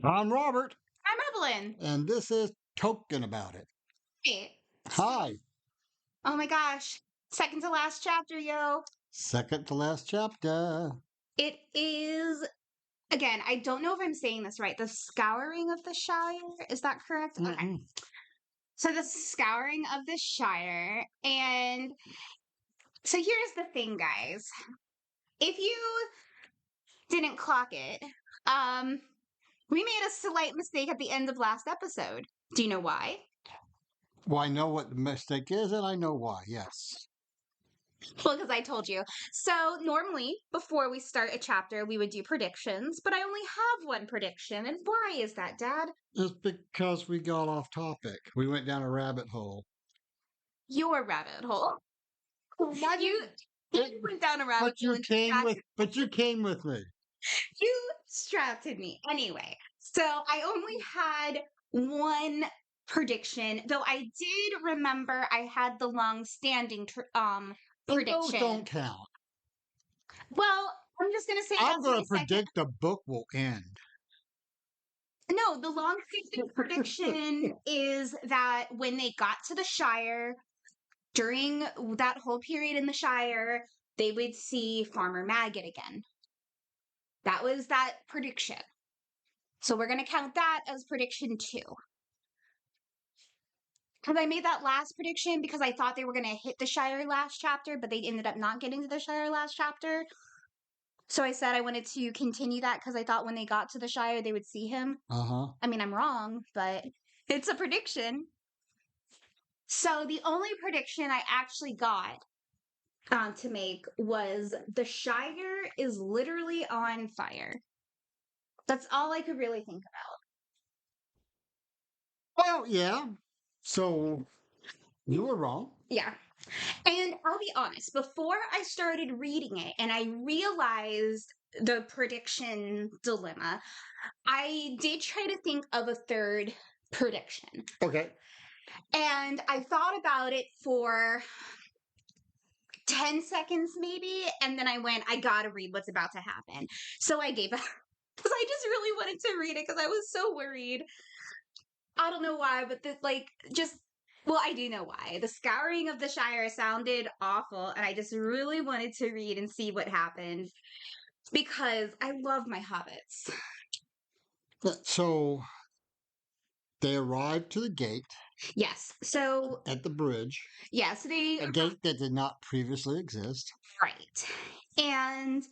I'm Robert, I'm Evelyn. and this is Token About It. Hey. Hi, Oh my gosh. Second to last chapter, yo. second to last chapter. It is, again, I don't know if I'm saying this right. The Scouring of the Shire. Is that correct? Okay. Mm-mm. So the Scouring of the Shire. And so here's the thing, guys. If you didn't clock it, um, we made a slight mistake at the end of last episode. Do you know why? Well, I know what the mistake is, and I know why, yes. Well, because I told you. So normally, before we start a chapter, we would do predictions, but I only have one prediction. And why is that, Dad? It's because we got off topic. We went down a rabbit hole. Your rabbit hole. You you It- went down a rabbit but hole you and came with, but you came with me. distracted me. Anyway, so I only had one prediction, though I did remember I had the long-standing And those prediction. don't count. Well, I'm just gonna say I'm that's my going to second. predict the book will end. No, the long-standing prediction is that when they got to the Shire, during that whole period in the Shire, they would see Farmer Maggot again. That was that prediction. So we're going to count that as prediction 2. Because I made that last prediction because I thought they were going to hit the Shire last chapter, but they ended up not getting to the Shire last chapter. So I said I wanted to continue that because I thought when they got to the Shire, they would see him. Uh-huh. I mean, I'm wrong, but it's a prediction. So the only prediction I actually got to make was the Shire is literally on fire. That's all I could really think about. Well, yeah. So you were wrong. Yeah. And I'll be honest, before I started reading it and I realized the prediction dilemma, I did try to think of a third prediction. Okay. And I thought about it for 10 seconds maybe, and then I went, I gotta read what's about to happen. So I gave up because I just really wanted to read it because I was so worried. I don't know why, but well, I do know why. The Scouring of the Shire sounded awful, and I just really wanted to read and see what happened because I love my hobbits. So they arrived to the gate Yes. So, at the bridge, yes, a gate that did not previously exist. right. And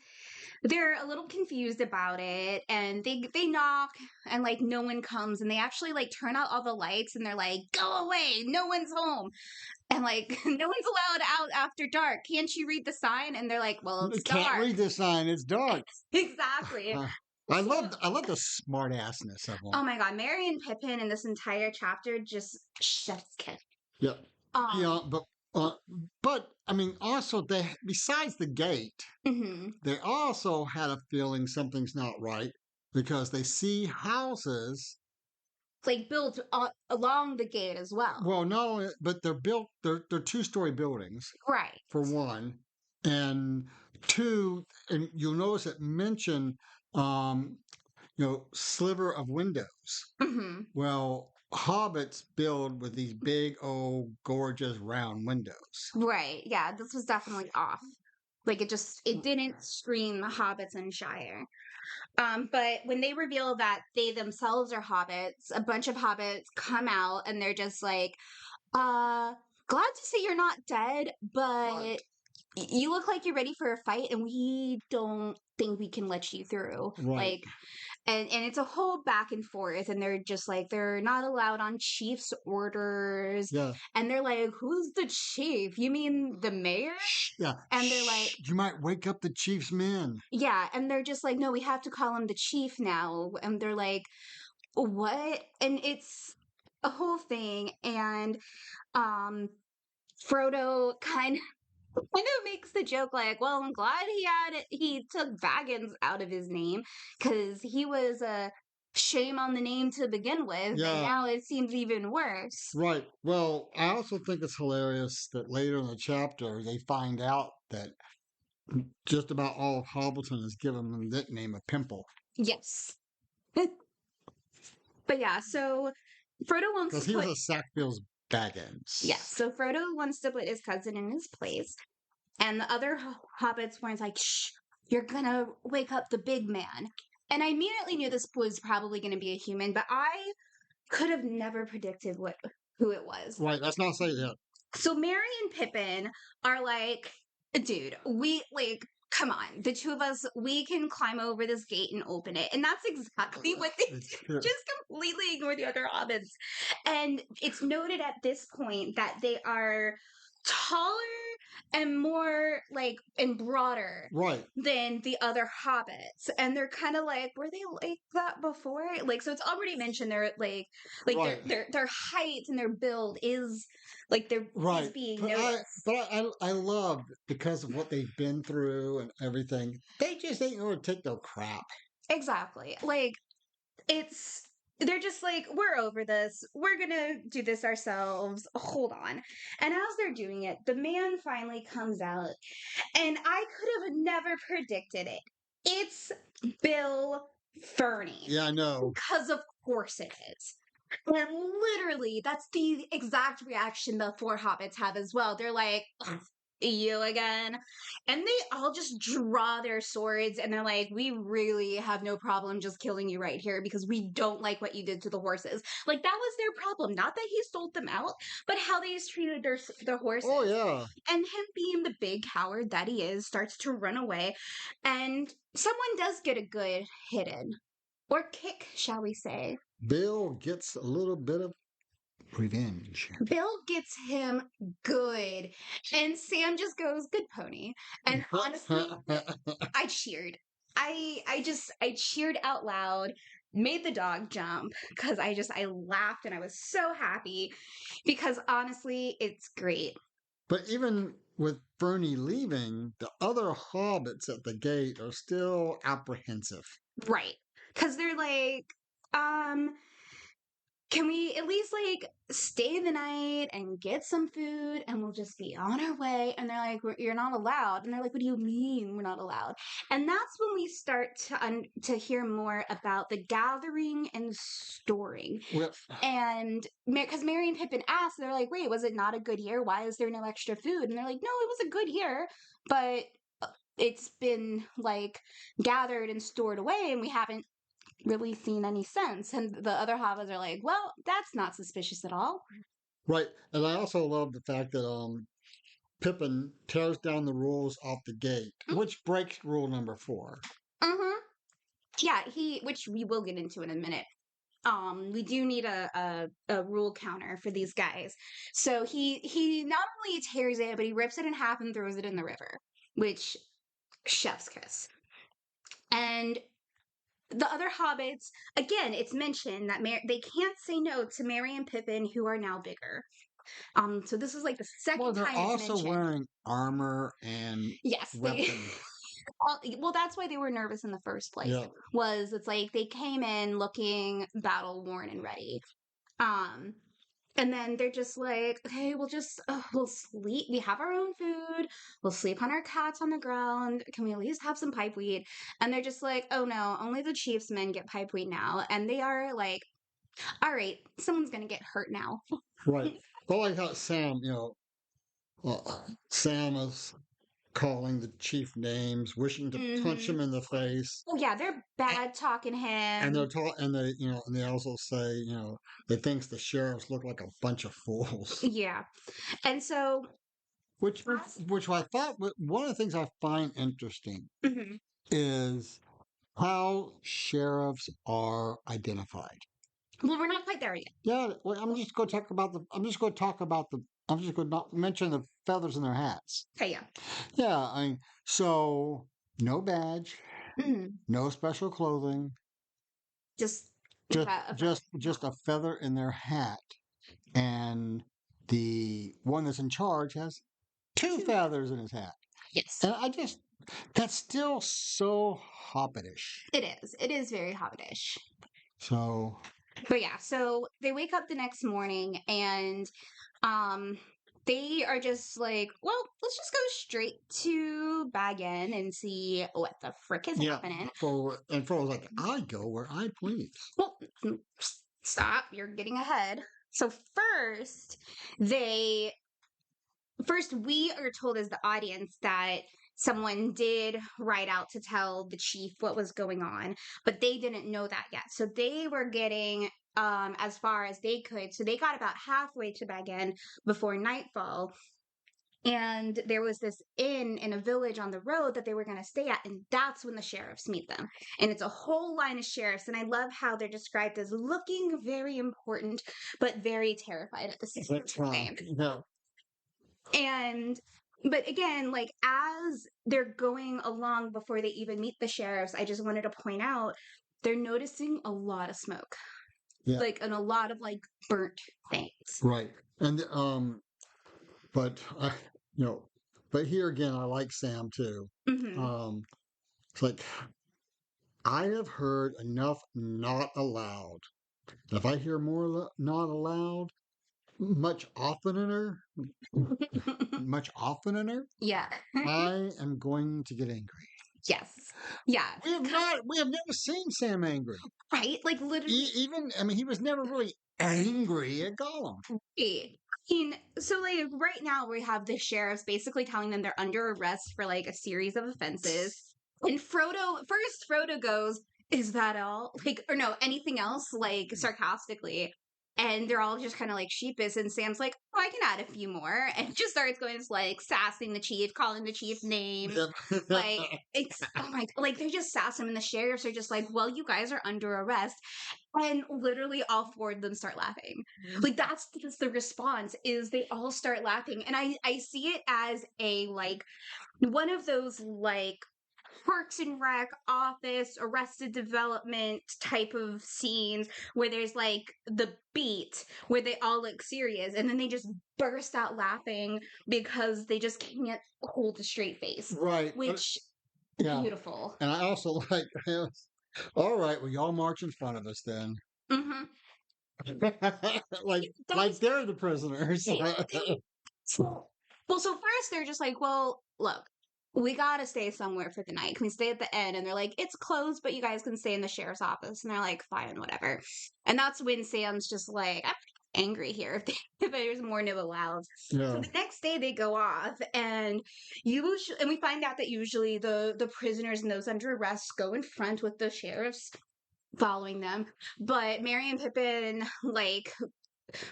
they're a little confused about it, and they knock, and like no one comes, and they actually like turn out all the lights, and they're like, "Go away, no one's home," and like no one's allowed out after dark. Can't you read the sign? And they're like, "Well, You it's can't dark." read this sign; it's dark. Exactly. Uh, So, I love the smart assness of them. oh my god, Merry and Pippin in this entire chapter just chef's kiss. Yeah, yeah, Um, uh, but I mean, also they besides the gate, mhm. they also had a feeling something's not right because they see houses. Like built along the gate as well. Well, not only, but they're built. They're two-story buildings Right. for one, and two, and you'll notice it mentioned, um, sliver of windows. Hmm. Well, hobbits build with these big, old, gorgeous, round windows. Right. Yeah, this was definitely off. Like it didn't scream hobbits and Shire. But when they reveal that they themselves are hobbits, a bunch of hobbits come out and they're just like, glad to see you're not dead, but you look like you're ready for a fight and we don't think we can let you through. Right. Like, and it's a whole back and forth, and they're just like they're not allowed on chief's orders, Yeah. and they're like, who's the chief? You mean the mayor? Shh. Yeah. And they're like, Shh. You might wake up the chief's men. yeah, and they're just like, no, we have to call him the chief now. And they're like, what? And it's a whole thing. And um Frodo kind of makes the joke like, well, I'm glad he took Baggins out of his name because he was a shame on the name to begin with, and Yeah. now it seems even worse. Right. Well, I also think it's hilarious that later in the chapter they find out that just about all of Hobbiton is given the nickname of Pimple. Yes. But yeah, so Frodo wants Because to he was put a Sackville's Baggins. yes, so Frodo wants to put his cousin in his place, and the other hobbits were like, "Shh, you're gonna wake up the big man." And I immediately knew this was probably going to be a human, but I could have never predicted what who it was. Right, let's not say that. So Mary and Pippin are like, dude, we like, come on, the two of us, we can climb over this gate and open it. And that's exactly what they do. Just completely ignore the other hobbits. And it's noted at this point that they are taller and more like and broader Right, than the other hobbits. And they're kind of like, were they like that before? Like, so it's already mentioned they're like right, their height and their build is like they're is right. being But noticed. I love because of what they've been through and everything. They just ain't gonna take no crap. Exactly. Like it's they're just like, we're over this. We're gonna do this ourselves. Hold on. And as they're doing it, the man finally comes out, and I could have never predicted it. It's Bill Ferny. Yeah, I know. Because of course it is. And literally, that's the exact reaction the four hobbits have as well. They're like, "Ugh, you again?" And they all just draw their swords and they're like, we really have no problem just killing you right here because we don't like what you did to the horses. Like, that was their problem. Not that he sold them out, but how they treated their horses. Oh yeah. And him being the big coward that he is, starts to run away. And someone does get a good hit in. Or kick, shall we say. Bill gets a little bit of revenge. Bill gets him good. And Sam just goes, good pony. And honestly, I cheered. I cheered out loud, made the dog jump because I laughed and I was so happy because honestly, it's great. But even with Fernie leaving, the other hobbits at the gate are still apprehensive. Right. Because they're like, um, can we at least like stay the night and get some food and we'll just be on our way? And they're like, you're not allowed. And they're like, what do you mean we're not allowed? And that's when we start to hear more about the gathering and storing. Well, And because Mary and Pippin asked, they're like, wait, was it not a good year? Why is there no extra food? And they're like, no, it was a good year, but it's been like gathered and stored away and we haven't really seen any sense. And the other hobbits are like, well, that's not suspicious at all. right. And I also love the fact that Pippin tears down the rules off the gate, which breaks rule number 4. Mm-hmm. Yeah, which we will get into in a minute. We do need a rule counter for these guys. So he not only tears it, but he rips it in half and throws it in the river, which chef's kiss. And the other hobbits, again, it's mentioned that they can't say no to Merry and Pippin, who are now bigger. So this is like the Well, second they're time it's also mentioned. wearing armor and Yes, they. weapons. Well, that's why they were nervous in the first place. Yeah. Was it's like they came in looking battle worn and ready. Um, and then they're just like, okay, we'll sleep. We have our own food. We'll sleep on our cots on the ground. Can we at least have some pipeweed? And they're just like, oh no, only the chief's men get pipeweed now. And they are like, all right, someone's gonna get hurt now. Right. But like how Sam, Sam is calling the chief names, wishing to punch Mm-hmm. him in the face. Oh yeah, they're bad talking And him. they're and they also say, they thinks the sheriffs look like a bunch of fools. Yeah, and so. Which I thought one of the things I find interesting Mhm. is how sheriffs are identified. Well, we're not quite there yet. Yeah, well, I'm just going to talk about the. I'm just going to talk about the. I'm just going to not mention the feathers in their hats. Okay, yeah. Yeah, so no badge, Mhm. no special clothing, Just just a just just a feather in their hat, and the one that's in charge has 2 two. feathers in his hat, Yes, and that's still so hobbitish. it is. It is very hobbitish. So But yeah, so they wake up the next morning and um they are just like, well, let's just go straight to Bag End and see what the frick is yeah, happening. Frodo was like, I go where I please. Well, stop, you're getting ahead. So they first we are told as the audience that someone did ride out to tell the chief what was going on, but they didn't know that yet. So they were getting as far as they could. So they got about halfway to Bagan before nightfall. And there was this inn in a village on the road that they were going to stay at. And that's when the sheriffs meet them. And it's a whole line of sheriffs. And I love how they're described as looking very important, but very terrified at the same time. Yeah. And but again, like as they're going along before they even meet the sheriffs, I just wanted to point out they're noticing a lot of smoke. Yeah. Like and a lot of like burnt things. Right. And but I, you know, but here again, I like Sam too. Hmm. It's like I have heard enough not allowed. If I hear more not allowed, much oftener, much oftener, Yeah. I am going to get angry. Yes. Yeah. We have never seen Sam angry. Right? Like literally. Even, I mean, he was never really angry at Gollum. Right. I mean, so like right now we have the sheriffs basically telling them they're under arrest for like a series of offenses. And Frodo goes, "Is that all?" Like, or no, anything else? Like sarcastically. And they're all just kind of like sheepish. And Sam's like, "Oh, I can add a few more." And just starts going like sassing the chief, calling the chief names. Like it's oh my like they just sass him and the sheriffs are just like, "Well, you guys are under arrest." And literally all four of them start laughing. Like that's just the response is they all start laughing. And I see it as a like one of those like Parks and Rec, Office, Arrested Development type of scenes where there's like the beat where they all look serious and then they just burst out laughing because they just can't hold a straight face. Right. Which Yeah. beautiful. And I also like, all right, well, y'all march in front of us then. Mm-hmm. Like they're the prisoners. Well, so first they're just like, well, look, we gotta stay somewhere for the night. Can we stay at the inn? And they're like, it's closed, but you guys can stay in the sheriff's office. And they're like, fine, whatever. And that's when Sam's just like, I'm angry here if there's more no allowed. So Yeah. the next day they go off, and we find out that usually the prisoners and those under arrest go in front with the sheriffs following them. But Merry and Pippin, like,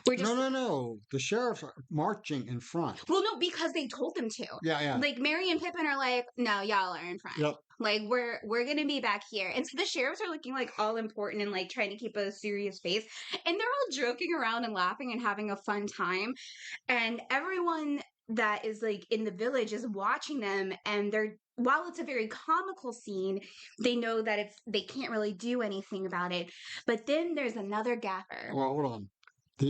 we're just No. The sheriffs are marching in front. well, no, because they told them to. Yeah. Like Merry and Pippin are like, no, y'all are in front. Yep. Like we're gonna be back here. And so the sheriffs are looking like all important and like trying to keep a serious face. And they're all joking around and laughing and having a fun time. And everyone that is like in the village is watching them and they're while it's a very comical scene, they know that they can't really do anything about it. But then there's another gaffer. Well, hold on. But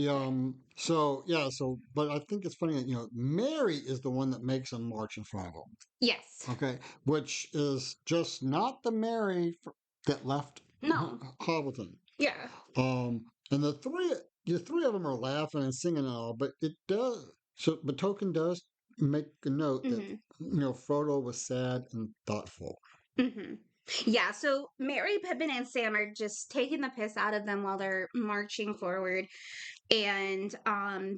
I think it's funny that Mary is the one that makes them march in front of them. Yes. Okay, which is just not the Mary that left No. Hobbiton. Yeah. And the three of them are laughing and singing and all, but it does. So, but Tolkien does make a note that Frodo was sad and thoughtful. Mm-hmm. Yeah, so Mary, Pippin, and Sam are just taking the piss out of them while they're marching forward. And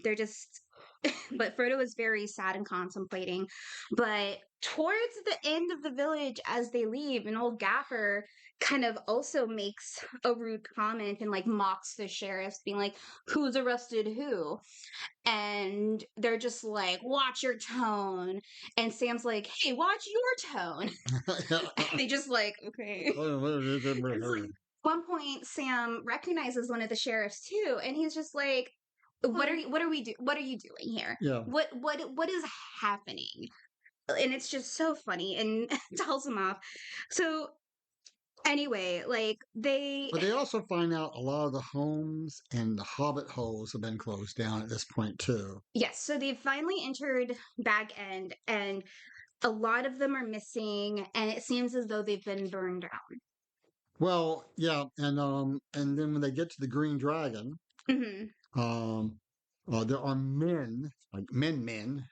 they're just but Frodo is very sad and contemplating. But towards the end of the village as they leave, an old gaffer kind of also makes a rude comment and like mocks the sheriffs, being like, who's arrested who? And they're just like, watch your tone. And Sam's like, hey, watch your tone. They just like, okay. Like, at one point, Sam recognizes one of the sheriffs too, and he's just like, what are you doing here? Yeah. What is happening? And it's just so funny and tells him off. So anyway, But they also find out a lot of the homes and the hobbit holes have been closed down at this point too. yes, so they've finally entered Bag End and a lot of them are missing and it seems as though they've been burned down. Well, yeah, and then when they get to the Green Dragon, Mm-hmm. there are men, like men,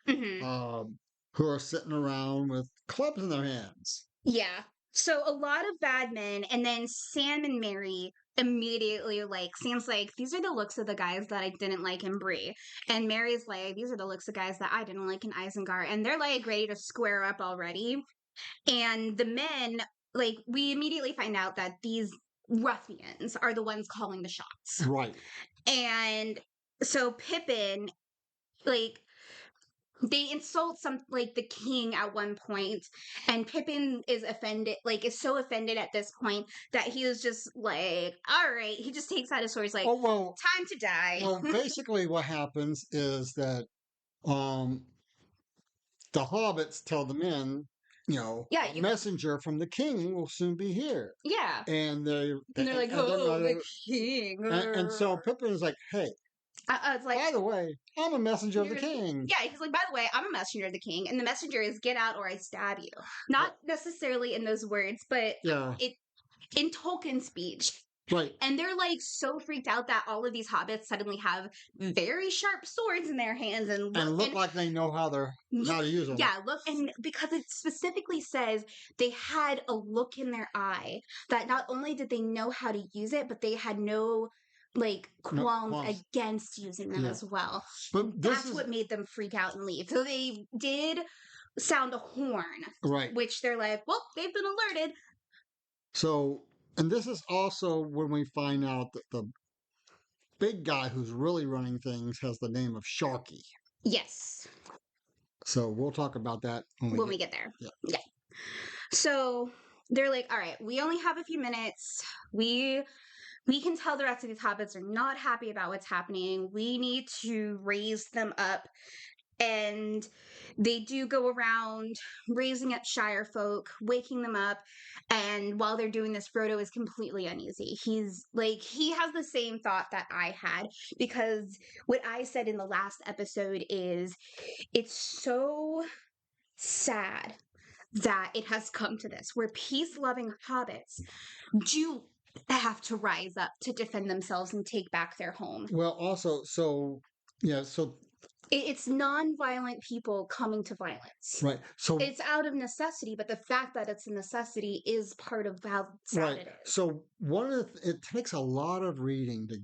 Mm-hmm. who are sitting around with clubs in their hands. Yeah. So a lot of bad men, and then Sam and Mary immediately like seems like these are the looks of the guys that I didn't like in Bree, and Mary's like these are the looks of guys that I didn't like in Isengard, and they're like ready to square up already. And the men, like, we immediately find out that these ruffians are the ones calling the shots. Right. And so Pippin, like, they insult some like the king at one point, and Pippin is offended, like is so offended at this point that he was just like, all right, he just takes out his sword. He's like, Oh well. time to die. Well, basically, what happens is that um, the hobbits tell the men, Yeah, a messenger from the king will soon be here, yeah. and And they're like, oh, the king. and so Pippin is like, hey, It's like, by the way, I'm a messenger of the king. yeah, he's like, by the way, I'm a messenger of the king, and the messenger is get out or I stab you. Not necessarily in those words, but Yeah. it in Tolkien speech. Right. And they're like so freaked out that all of these hobbits suddenly have very sharp swords in their hands and look like they know how to use them. Yeah, look, and because it specifically says they had a look in their eye that not only did they know how to use it, but they had no like qualms against using them as well. But that's what made them freak out and leave. So they did sound a horn, right? Which they're like, well, they've been alerted. So, and this is also when we find out that the big guy who's really running things has the name of Sharky. Yes. So we'll talk about that when we get there. Yeah. So they're like, all right, we only have a few minutes. We can tell the rest of these hobbits are not happy about what's happening. We need to raise them up. And they do go around raising up Shire folk, waking them up. And while they're doing this, Frodo is completely uneasy. He's like, he has the same thought that I had, because what I said in the last episode is it's so sad that it has come to this, where peace-loving hobbits do have to rise up to defend themselves and take back their home. Well, also, so it's non-violent people coming to violence. Right. So it's out of necessity, but the fact that it's a necessity is part of how sad it is. So it takes a lot of reading to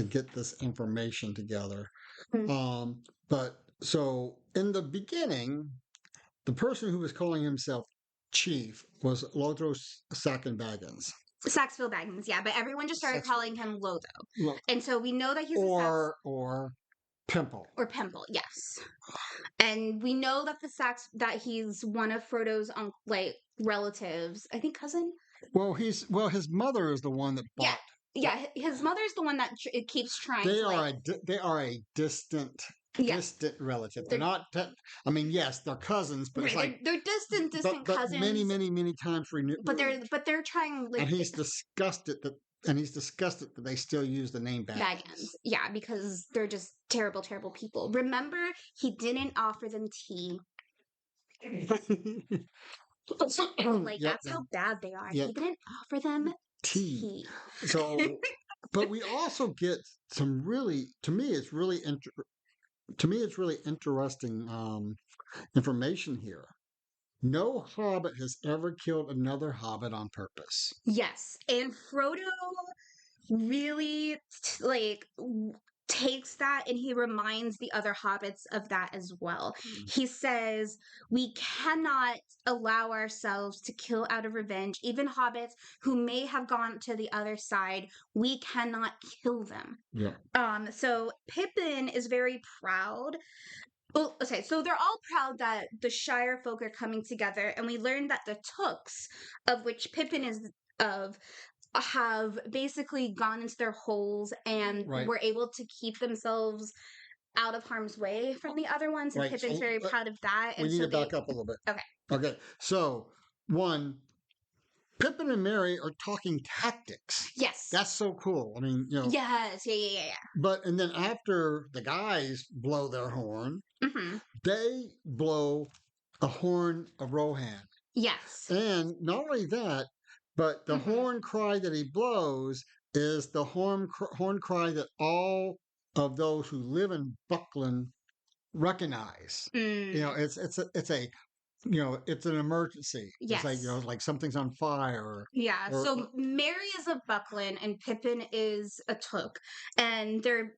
get this information together. Mm-hmm. But so in the beginning, the person who was calling himself chief was Lodros Sackon-Baggins. Saxville Baggins, yeah, but everyone just started calling him Lodo. And so we know that he's or Pimple. Or Pimple, yes. And we know that that he's one of Frodo's relatives. I think cousin. Well, his mother is the one that bought. Yeah. His mother's the one that keeps trying. They are a distant relative. They're not. Yes, they're cousins, but right, it's they're distant cousins. Many times removed. But they're trying. And he's disgusted that they still use the name Baggins. Yeah, because they're just terrible, terrible people. Remember, he didn't offer them tea. That's how bad they are. Yep. He didn't offer them tea. So, but we also get some really, to me, it's really interesting information here. No hobbit has ever killed another hobbit on purpose. Yes, and Frodo really takes that, and he reminds the other hobbits of that as well. He says, we cannot allow ourselves to kill out of revenge. Even hobbits who may have gone to the other side, we cannot kill them. Yeah. So Pippin is very proud. Well, okay, so they're all proud that the Shire folk are coming together, and we learned that the Tooks, of which Pippin is of, have basically gone into their holes and were able to keep themselves out of harm's way from the other ones, and Pippin's very proud of that. We need to back up a little bit. Okay, so one, Pippin and Merry are talking tactics. Yes. That's so cool. Yes, yeah. But, and then after the guys blow their horn, they blow a horn of Rohan. Yes. And not only that, but the horn cry that he blows is the horn cry that all of those who live in Buckland recognize. It's a it's an emergency. It's like, Yes. like something's on fire Yeah, or so Mary is a Buckland and Pippin is a Took. And they're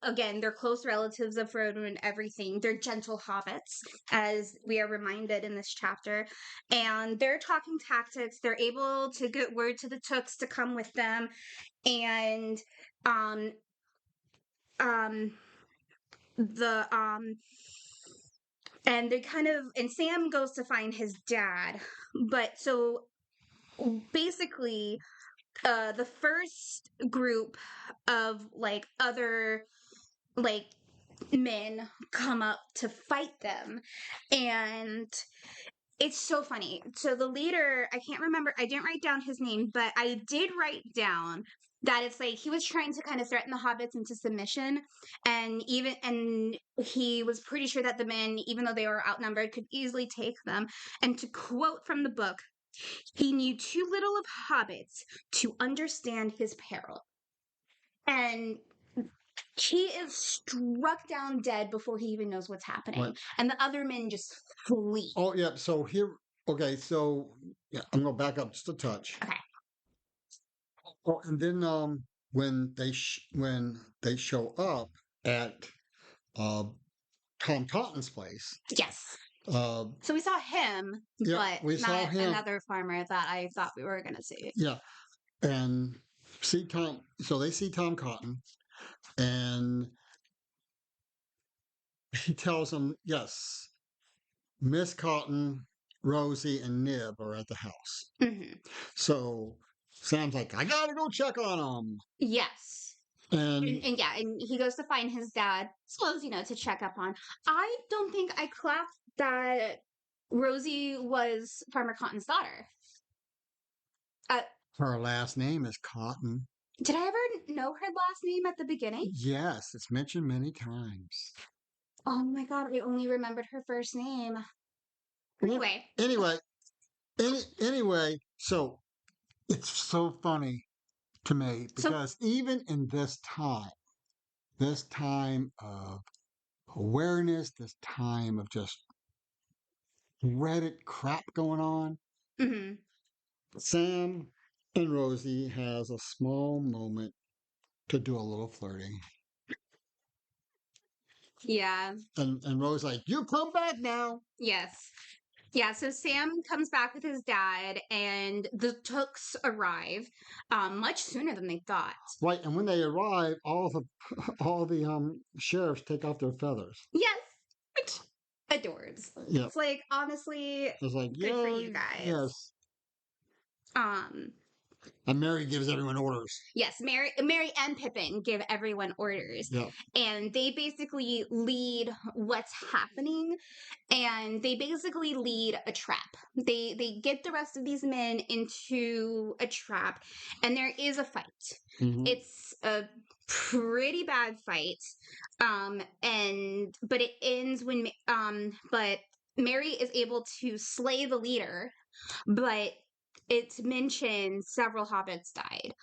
close relatives of Frodo and everything. They're gentle hobbits, as we are reminded in this chapter. And they're talking tactics. They're able to get word to the Tooks to come with them. And um um the and they kind of and Sam goes to find his dad. But so basically the first group of like other like men come up to fight them, and it's so funny. So the leader, I can't remember, I didn't write down his name, but I did write down that it's like he was trying to kind of threaten the hobbits into submission, and he was pretty sure that the men, even though they were outnumbered, could easily take them. And to quote from the book, he knew too little of hobbits to understand his peril. And he is struck down dead before he even knows what's happening. Right. And the other men just flee. Oh, yeah. So here, okay. So yeah, I'm gonna back up just a touch. Okay. Oh, and then when they show up at uh Tom Cotton's place, Yes. uh, So we saw him, yeah, but we saw not him. another farmer that I thought we were going to see. Yeah, and see Tom. So they see Tom Cotton, and he tells them, yes, Miss Cotton, Rosie, and Nib are at the house. Hmm. So Sam's like, I gotta go check on them. Yes. And And yeah, and he goes to find his dad, as well as, to check up on. I don't think I clapped that Rosie was Farmer Cotton's daughter. her last name is Cotton. Did I ever know her last name at the beginning? Yes, it's mentioned many times. Oh my god, I only remembered her first name. Anyway. Anyway, anyway, so it's so funny to me So, because even in this time of awareness, this time of just Reddit crap going on, mhm. Sam and Rosie has a small moment to do a little flirting. Yeah. And Rosie's like, you come back now. Yes. Yeah, so Sam comes back with his dad, and the Tooks arrive much sooner than they thought. Right, and when they arrive, all the sheriffs take off their feathers. Yes, which adorbs. Yeah, It's like, honestly, it's like, good for yeah, you guys. yes. Um, And Mary gives everyone orders. yes, Mary and Pippin give everyone orders, Yeah, and they basically lead what's happening, and they basically lead a trap. They get the rest of these men into a trap, and there is a fight. mm-hmm. It's a pretty bad fight, but it ends when but Mary is able to slay the leader, but it's mentioned several hobbits died.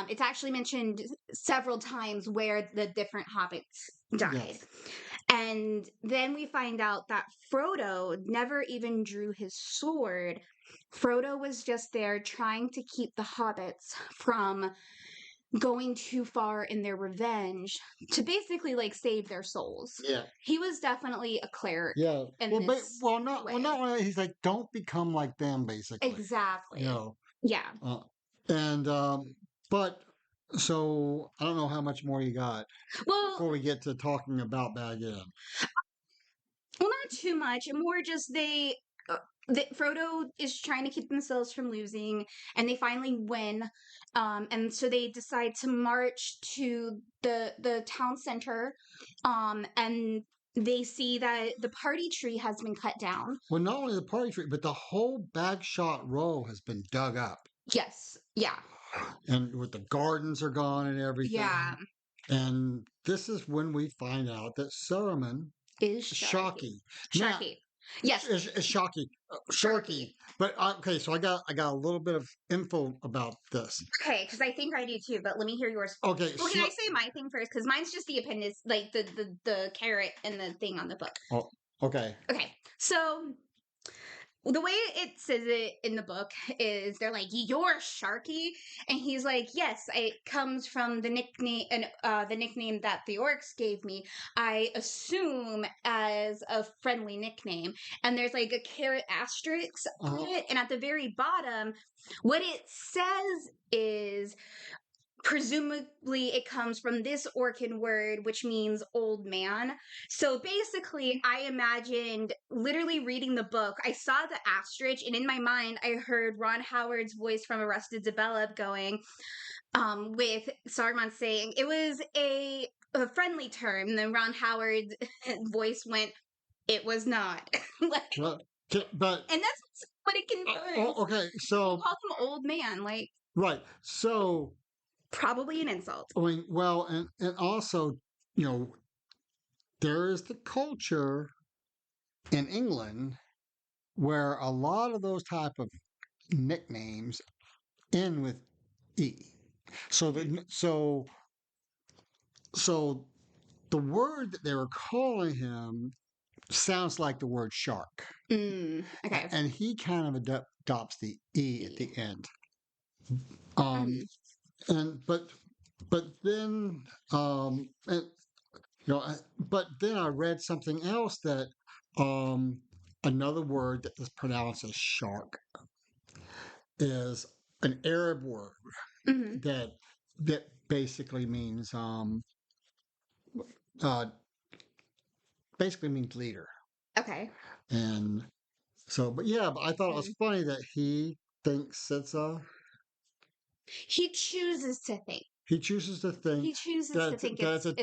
It's actually mentioned several times where the different hobbits died. Yes. And then we find out that Frodo never even drew his sword. Frodo was just there trying to keep the hobbits from going too far in their revenge to basically like save their souls. Yeah. He was definitely a cleric. Yeah. In this not way. only he's like, don't become like them, basically. Exactly. You know. Yeah. And but so I don't know how much more you got before we get to talking about Bag In. Well, not too much. More just Frodo is trying to keep themselves from losing, and they finally win. And so they decide to march to the town center, and they see that the party tree has been cut down. Well, not only the party tree, but the whole Bagshot Row has been dug up. Yes. Yeah. And with the gardens are gone and everything. Yeah. And this is when we find out that Saruman Is Sharky. Sharky. Yes. It's Sharky. Sharky. But okay, so I got a little bit of info about this. Okay, because I think I do too, but let me hear yours. Okay. Well, can I say my thing first? Because mine's just the appendix, like the carrot and the thing on the book. Oh, okay. Okay, so the way it says it in the book is they're like, "You're Sharky," and he's like, "Yes, it comes from the nickname and the nickname that the orcs gave me. I assume as a friendly nickname." And there's like a caret asterisk on Uh, it, and at the very bottom, what it says is presumably it comes from this Orcan word, which means old man. So basically, I imagined literally reading the book. I saw the asterisk, and in my mind, I heard Ron Howard's voice from Arrested Develop going, with Saruman saying it was a friendly term. And then Ron Howard's voice went, "It was not." Like, but, but and that's what it confirms. okay, He so calls him old man, like right, so probably an insult. I mean, well, and also, you know, there is the culture in England where a lot of those type of nicknames end with e. So so the word that they were calling him sounds like the word shark, Okay. and he kind of adopts the e at E. the end. Um, Mhm. and but then and, but then I read something else that um another word that is pronounced as shark is an Arab word Mhm. that basically means uh basically means leader. Okay. And so but yeah, but I thought it was Mm. funny that He chooses to think. he chooses to think He chooses to that think that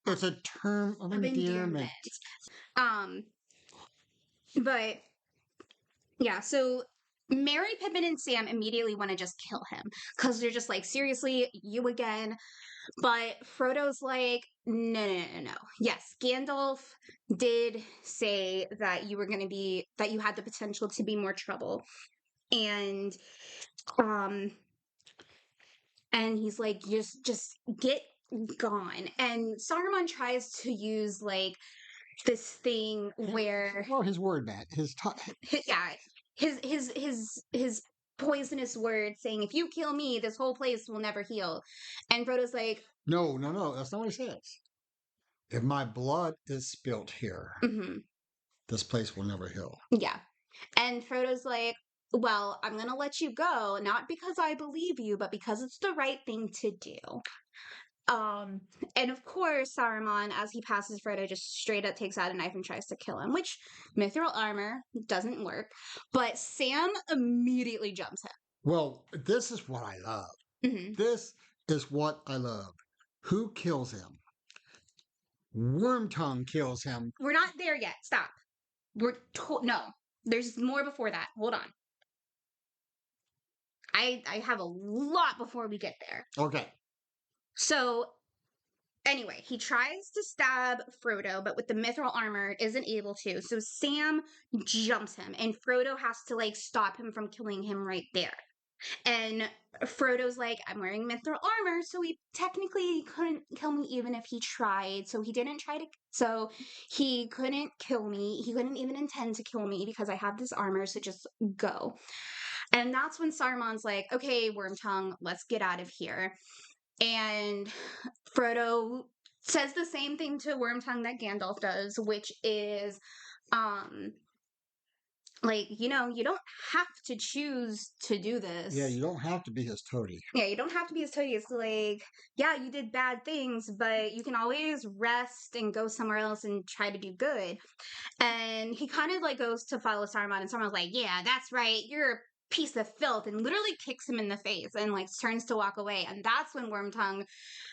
it's a term of of endearment. endearment. Um, but yeah, so Mary, Pippin, and Sam immediately want to just kill him because they're just like, seriously, you again. But Frodo's like, no, no, no, no. Yes, Gandalf did say that you were going to be, that you had the potential to be more trouble. And, um, and he's like, just get gone. And Saruman tries to use like this thing where Well, his word, Matt. yeah, his poisonous word saying, if you kill me, this whole place will never heal. And Frodo's like, No, no, no. That's not what he says. If my blood is spilt here, mm-hmm, this place will never heal. yeah. And Frodo's like, well, I'm gonna let you go, not because I believe you, but because it's the right thing to do. Um, and of course, Saruman, as he passes Frodo, just straight up takes out a knife and tries to kill him, which mithril armor doesn't work. But Sam immediately jumps Well, this is what I love. him. Mm-hmm. This is what I love. Who kills him? Wormtongue kills him. We're not there yet. Stop. No. There's more before that. Hold on. I have a lot before we get there. Okay. So anyway, he tries to stab Frodo, but with the mithril armor, isn't able to. So Sam jumps him, and Frodo has to like stop him from killing him right there. And Frodo's like, I'm wearing mithril armor, so he technically couldn't kill me even if he tried. So he didn't try to. So he couldn't kill me. He couldn't even intend to kill me because I have this armor. So just go. And that's when Saruman's like, okay, Wormtongue, let's get out of here. And Frodo says the same thing to Wormtongue that Gandalf does, which is, um, like, you don't have to choose to do this. Yeah, you don't have to be his toady. Yeah, you don't have to be his toady. It's like, yeah, you did bad things, but you can always rest and go somewhere else and try to do good. And he kind of like goes to follow Saruman, and Saruman's like, yeah, that's right. You're a piece of filth, and literally kicks him in the face and like turns to walk away. And that's when Wormtongue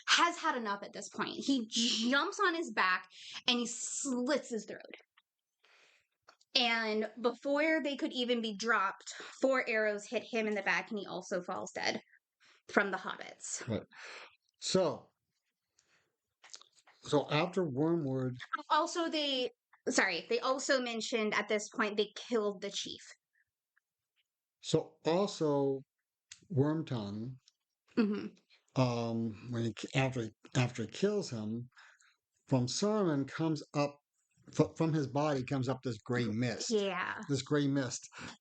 has had enough at this point. He jumps on his back and he slits his throat. And before they could even be dropped, 4 arrows hit him in the back, and he also falls dead from the hobbits. Right. So, so after Wormwood, Also, they also mentioned at this point they killed the chief. so also Wormtongue, Mm-hmm. when after he kills him, from Saruman comes up from his body comes up this gray mist, Yeah.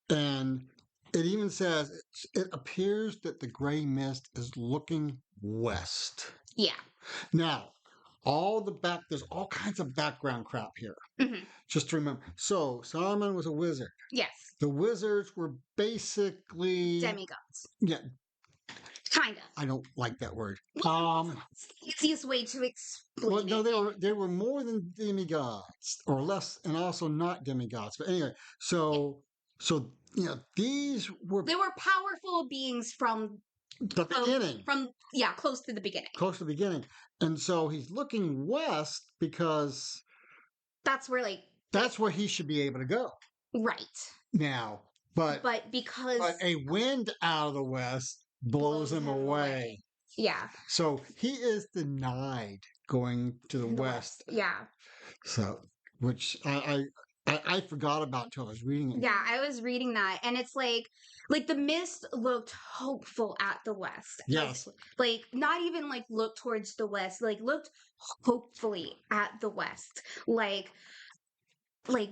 and it even says it appears that the gray mist is looking west. Yeah. Now, there's all kinds of background crap here. Hmm. Just to remember. So Saruman was a wizard. Yes. The wizards were basically, Demigods. yeah, Kind of. I don't like that word. It's the easiest way to Well, explain no, it. they were more than demigods, or less, and also not demigods. But anyway, so these were They were powerful beings from the beginning, close to the beginning. close to the beginning, and so he's looking west because That's where that's where he should be able to go right. now. But because a wind out of the west blows him away. Yeah. So he is denied going to the west. Yeah. So, which I forgot about until I was reading it. Yeah, I was reading that, and it's like the mist looked hopeful at the west. Yes. Like not even looked towards the west, looked hopefully at the west. Like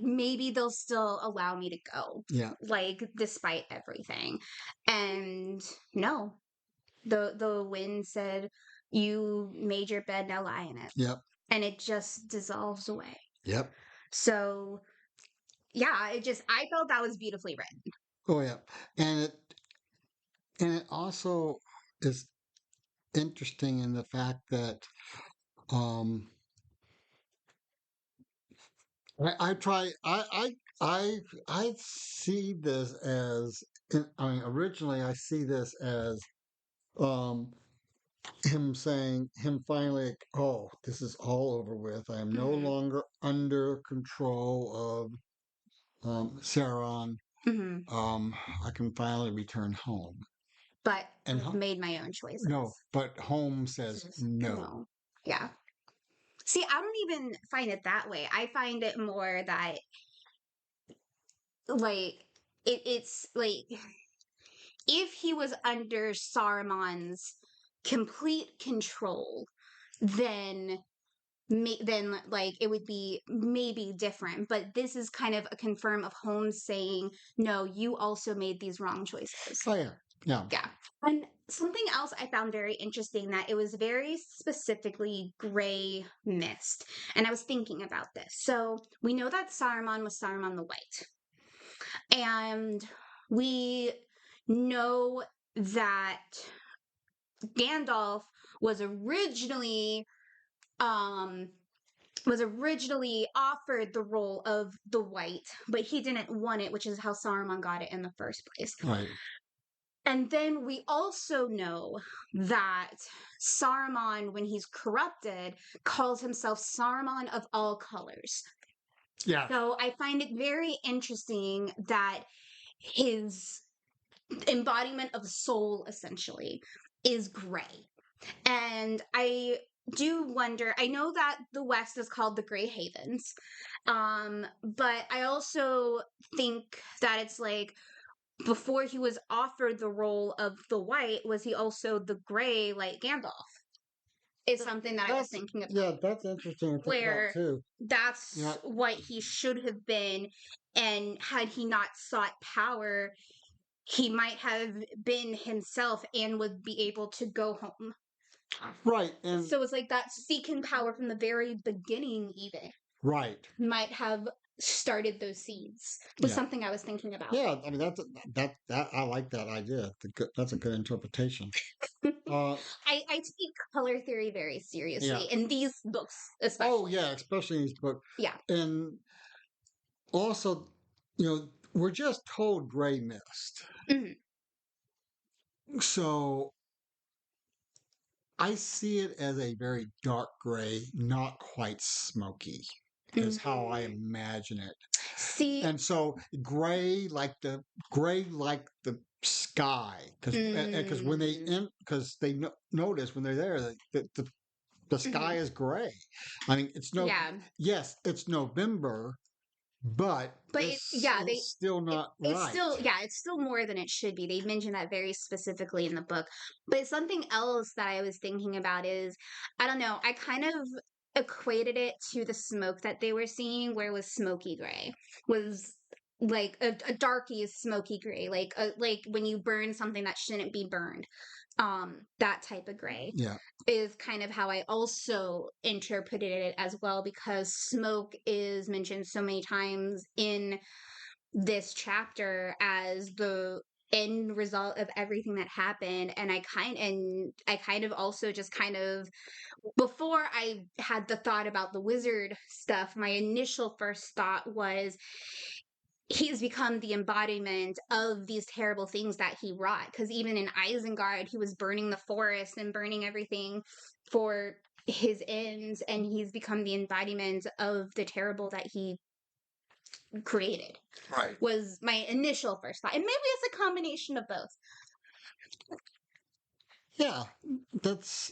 maybe they'll still allow me to go. Yeah. Despite everything. And no. The wind said, "You made your bed, now lie in it." Yep. And it just dissolves away. Yep. So yeah, I felt that was beautifully written. Oh yeah. And it also is interesting in the fact that um I try I see this as I mean originally I see this as um him finally, oh, this is all over with. I am no Mhm. longer under control of Sauron. Mhm. I can finally return home. But And I've made my own choices. no, but home says no. No. Yeah. See, I don't even find it that way. I find it more that it's if he was under Saruman's complete control, then it would be maybe different. But this is kind of a confirm of Holmes saying, no, you also made these wrong choices. Oh yeah. Yeah. Yeah. And something else I found very interesting, that it was very specifically gray mist. And I was thinking about this. So we know that Saruman was Saruman the White. And we know that Gandalf was originally offered the role of the White, but he didn't want it, which is how Saruman got it in the first place. Right. And then we also know that Saruman, when he's corrupted, calls himself Saruman of all colors. Yeah. So I find it very interesting that his embodiment of soul, essentially, is gray. And I do wonder, I know that the West is called the Grey Havens, but I also think that it's before he was offered the role of the White, was he also the gray like Gandalf? Is something that I was thinking about. Yeah, that's interesting to think about too. That's what he should have been, and had he not sought power, he might have been himself and would be able to go home. Right. And so it's that seeking power from the very beginning, even. Right. Might have started those seeds. Was something I was thinking about. Yeah, I mean that I like that idea. That's a good interpretation. I take color theory very seriously in these books, especially. Oh yeah, especially in these books. Yeah. And also, we're just told gray mist. Mm-hmm. So I see it as a very dark gray, not quite smoky, is how I imagine it. See, and so gray like the sky, because when they notice when they're there that the sky is gray. I mean, it's yes, it's November, but it's still not right. It's still more than it should be. They mention that very specifically in the book. But something else that I was thinking about is, I don't know, I kind of equated it to the smoke that they were seeing, where it was smoky gray, was like a darky is smoky gray, like when you burn something that shouldn't be burned. That type of gray Yeah. is kind of how I also interpreted it as well, because smoke is mentioned so many times in this chapter as the end result of everything that happened. And I kind of also just kind of, before I had the thought about the wizard stuff, my initial first thought was he's become the embodiment of these terrible things that he wrought. Because even in Isengard, he was burning the forest and burning everything for his ends, and he's become the embodiment of the terrible that he created. Right. Was my initial first thought. And maybe it's a combination of both. Yeah. That's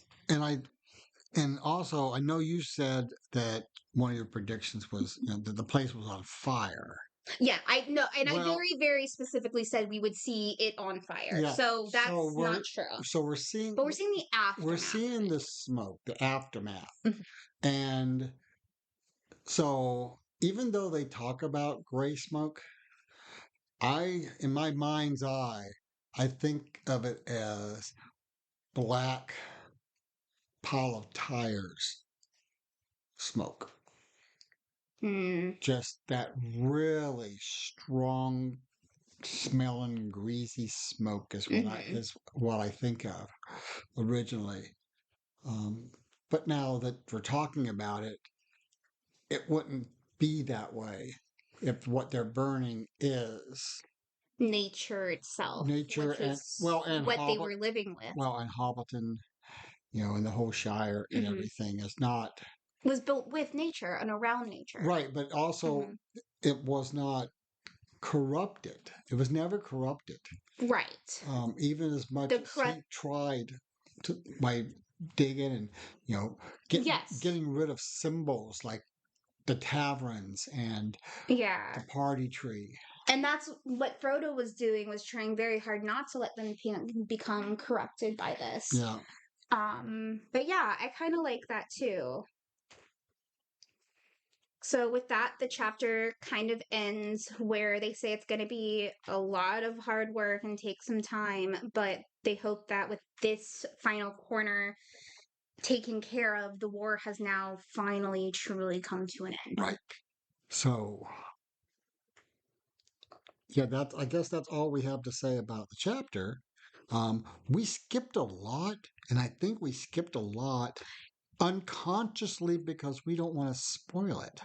and also I know you said that one of your predictions was, that the place was on fire. Yeah, I know, and I Well, very, very specifically said we would see it on fire. yeah. So So that's not true. we're seeing But we're seeing the we're aftermath. seeing the smoke, the aftermath. Mhm. And so even though they talk about gray smoke, in my mind's eye, I think of it as black pile of tires smoke. Hmm. Just that really strong smelling greasy smoke Hmm. is what I think of originally. Um, but now that we're talking about it, it wouldn't be that way if what they're burning is Nature itself, nature which and was what they were living with. And Hobbiton, and the whole Shire and Hmm. everything is not Was built with nature and around nature. right, but also Hmm. it was not corrupted. It was never corrupted. Right. Even as much The as correct. he tried to by digging and Yes. getting rid of symbols like the taverns and Yeah. the party tree. And that's what Frodo was doing, was trying very hard not to let them become corrupted by this. Yeah, But yeah, I kind of like that too. So with that, the chapter kind of ends where they say it's going to be a lot of hard work and take some time, but they hope that with this final corner taken care of, the war has now finally truly come to an end. right. So yeah, I guess that's all we have to say about the chapter. We skipped a lot, and I think we skipped a lot unconsciously because we don't want to spoil it.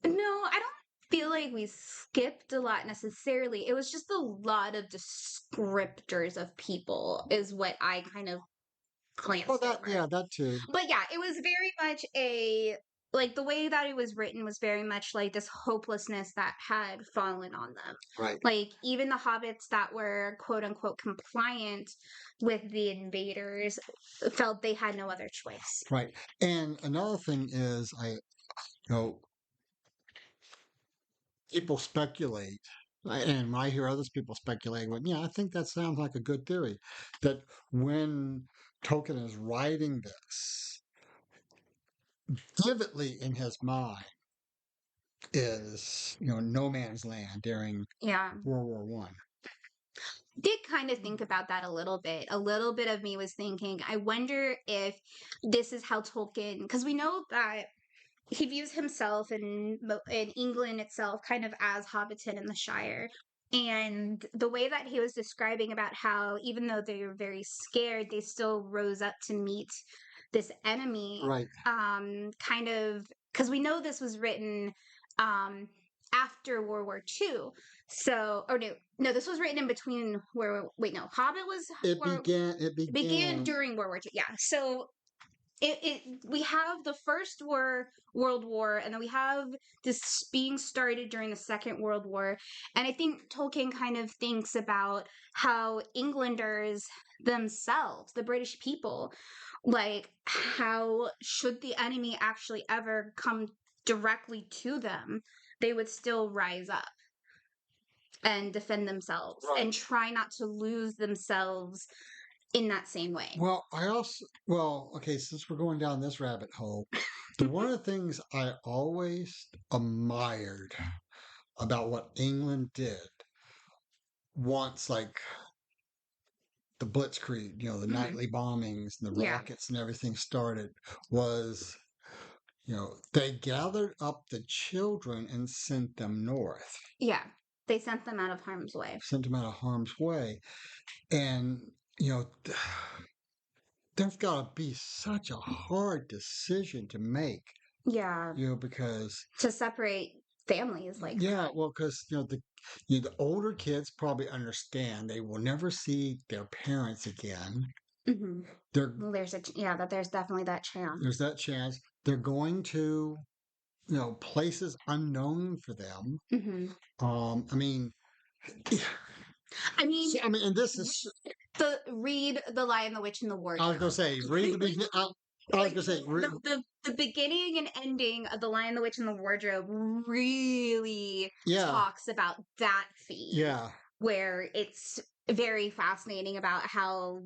No, I don't feel like we skipped a lot necessarily. It was just a lot of descriptors of people, is what I kind of Oh, glanced that over. yeah, that too. But yeah, it was very much like the way that it was written was very much like this hopelessness that had fallen on them. Right, Like even the hobbits that were quote unquote compliant with the invaders felt they had no other choice. right. And another thing is, know, people speculate, and I hear others people speculating, but yeah, I think that sounds like a good theory. That when Tolkien is writing this, vividly in his mind is no man's land during Yeah. World War One. Did kind of think about that a little bit. A little bit of me was thinking, I wonder if this is how Tolkien, because we know that he views himself in England itself kind of as Hobbiton in the Shire. And the way that he was describing about how even though they were very scared, they still rose up to meet this enemy. Right. Kind of because we know this was written um after World War II. So, or no, this was written in between where wait, no, Hobbit was It began. It began began. during World War II. Yeah. So we have the first world war, and then we have this being started during the Second World War. And I think Tolkien kind of thinks about how Englanders themselves, the British people, like how should the enemy actually ever come directly to them, they would still rise up and defend themselves Right. and try not to lose themselves in that same way. Okay, since we're going down this rabbit hole, one of the things I always admired about what England did once, like the Blitzkrieg, the Mhm. nightly bombings and the Yeah. rockets and everything started, was they gathered up the children and sent them north, Yeah. They sent them out of harm's way. sent them out of harm's way. And, you know, there's got to be such a hard decision to make, Yeah. because, To separate families like yeah, that. well, because, the older kids probably understand they will never see their parents again. Hmm. They're, Well, there's definitely that chance. there's that chance. They're going to, places unknown for them. Hmm. I mean, I mean, I mean, and this is, read The Lion, the Witch, and the I was gonna Wardrobe. say, read the beginning. I was Like gonna say, the beginning and ending of The Lion, the Witch, and the Wardrobe really yeah, talks about that theme, yeah. where it's very fascinating about how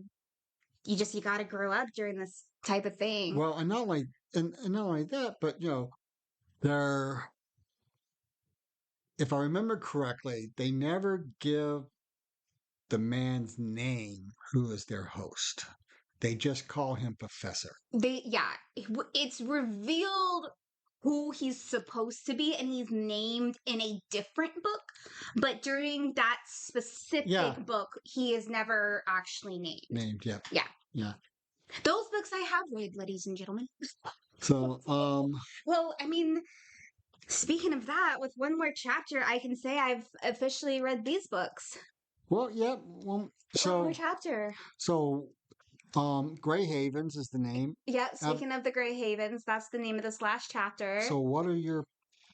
you got to grow up during this type of thing. Well, and not only that, but they're, if I remember correctly, they never give the man's name who is their host. They just call him Professor. It's revealed who he's supposed to be, and he's named in a different book, but during that Yeah, specific book he is never actually named. named. Yeah, Yeah, yeah. those books I have read, ladies and gentlemen. So, Well, I mean, speaking of that, with one more chapter I can say I've officially read these books. well, yeah. Well, One more chapter. so, Gray Havens is the name. Yeah, Of, speaking of the Grey Havens, that's the name of this last chapter. so, what are your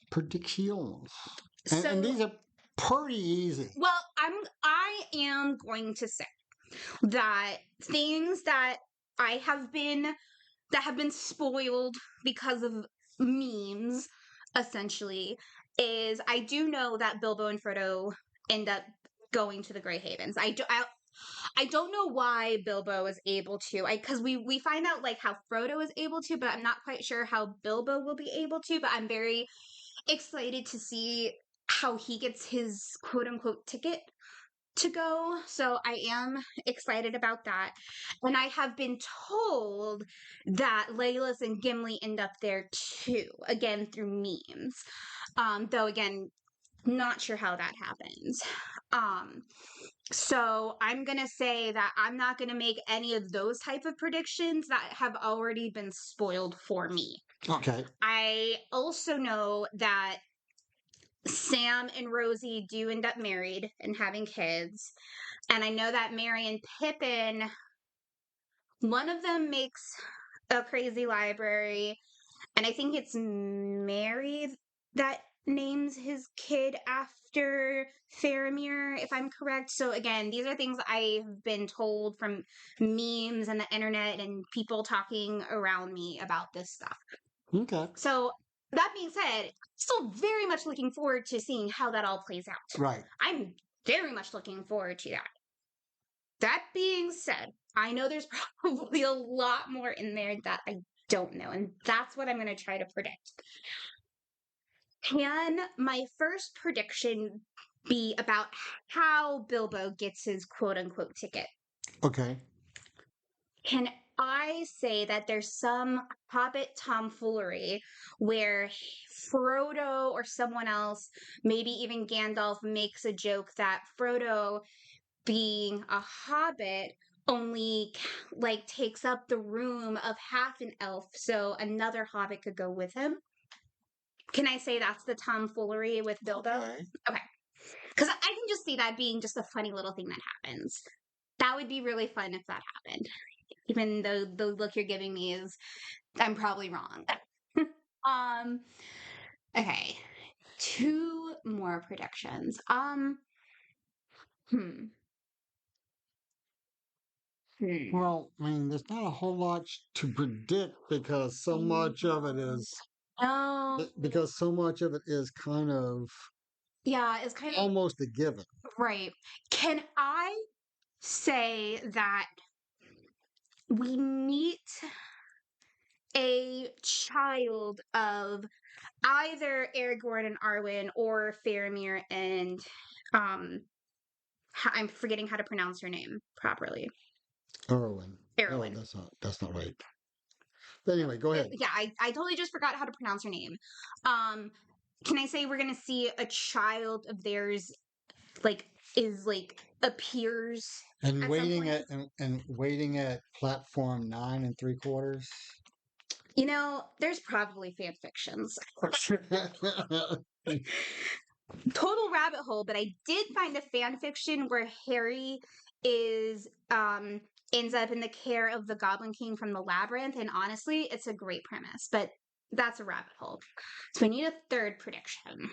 predictions? And So, these are pretty easy. well, I am going to say that things I have been that have been spoiled because of memes, essentially, is I do know that Bilbo and Frodo end up going to the Grey Havens. I don't know why Bilbo is able to. Because we find out like how Frodo is able to, but I'm not quite sure how Bilbo will be able to. But I'm very excited to see how he gets his quote unquote ticket to go. So I am excited about that. And I have been told that Legolas and Gimli end up there too, again through memes. Though again, not sure how that happens. Um, so I'm gonna say that I'm not gonna make any of those type of predictions that have already been spoiled for me. Okay. I also know that Sam and Rosie do end up married and having kids. And I know that Merry and Pippin, one of them makes a crazy library. And I think it's Merry that names his kid after Faramir, if I'm correct. So again, these are things I've been told from memes and the internet and people talking around me about this stuff. Okay. So that being said, still very much looking forward to seeing how that all plays out. Right. I'm very much looking forward to that. That being said, I know there's probably a lot more in there that I don't know, and that's what I'm going to try to predict. Can my first prediction be about how Bilbo gets his quote unquote ticket? Okay. Can I say that there's some hobbit tomfoolery where Frodo or someone else, maybe even Gandalf, makes a joke that Frodo, being a hobbit, only like takes up the room of half an elf, so another hobbit could go with him? Can I say that's the tomfoolery with Bilbo? Okay. Because I can just see that being just a funny little thing that happens. That would be really fun if that happened. Even though the look you're giving me is, I'm probably wrong. Okay. Two more predictions. Hmm. Well, I mean, there's not a whole lot to predict because so much of it is Oh, because so much of it is kind of yeah, it's kind of almost a given. right. Can I say that we meet a child of either Aragorn and Arwen or Faramir and um I'm forgetting how to pronounce her name properly. Erwin. Oh, Erwin. that's not right. But anyway, go ahead. Yeah, I totally just forgot how to pronounce her name. Can I say we're gonna see a child of theirs like is like appears And at some waiting point? and waiting at platform 9 3/4. There's probably fan fictions. Total rabbit hole, but I did find a fan fiction where Harry is ends up in the care of the Goblin King from the labyrinth, and honestly, it's a great premise, but that's a rabbit hole. So we need a third prediction.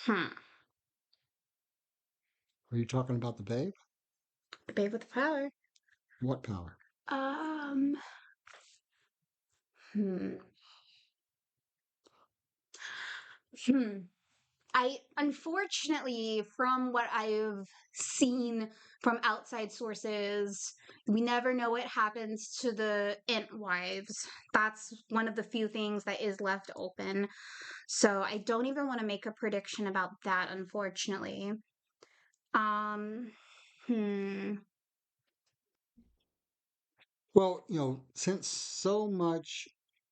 Hmm. Are you talking about the babe? The Babe with the Power. What power? Um. Hmm. Hmm. I unfortunately, from what I've seen from outside sources, we never know what happens to the Entwives. That's one of the few things that is left open. So I don't even want to make a prediction about that, unfortunately. Um, hmm. Well, since so much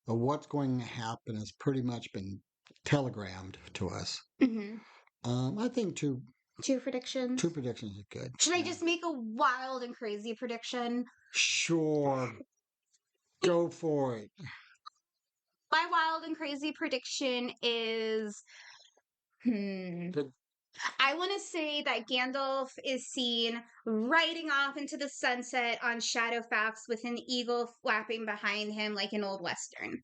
of what's going to happen has pretty much been telegrammed to us, Hmm. I think Two predictions. two predictions is good. Should I Yeah. just make a wild and crazy prediction? Sure, go for it. My wild and crazy prediction is The- I want to say that Gandalf is seen riding off into the sunset on Shadowfax with an eagle flapping behind him like an old western.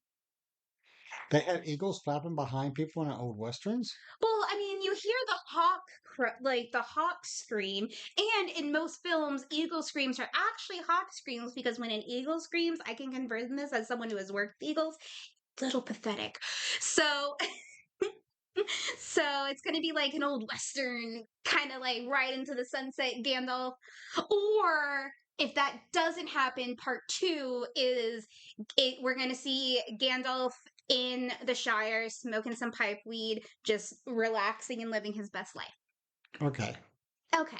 They had eagles flapping behind people in old westerns. Well, I mean, you hear the like the hawk scream, and in most films, eagle screams are actually hawk screams because when an eagle screams, I can confirm this as someone who has worked with eagles. Little pathetic. So So it's going to be like an old Western, kind of like right into the sunset Gandalf. Or if that doesn't happen, part two is we're going to see Gandalf in the Shire smoking some pipe weed, just relaxing and living his best life. Okay. Okay.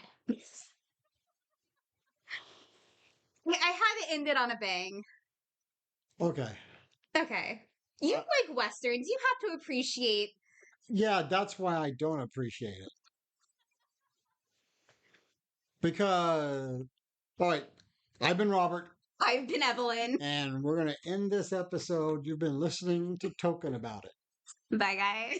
I had to end it on a bang. Okay. Okay. You Uh, like Westerns. You have to appreciate. yeah, that's why I don't appreciate it. Because, all right, I've been Robert, I've been Evelyn. and we're going to end this episode. You've been listening to Token About It. Bye, guys.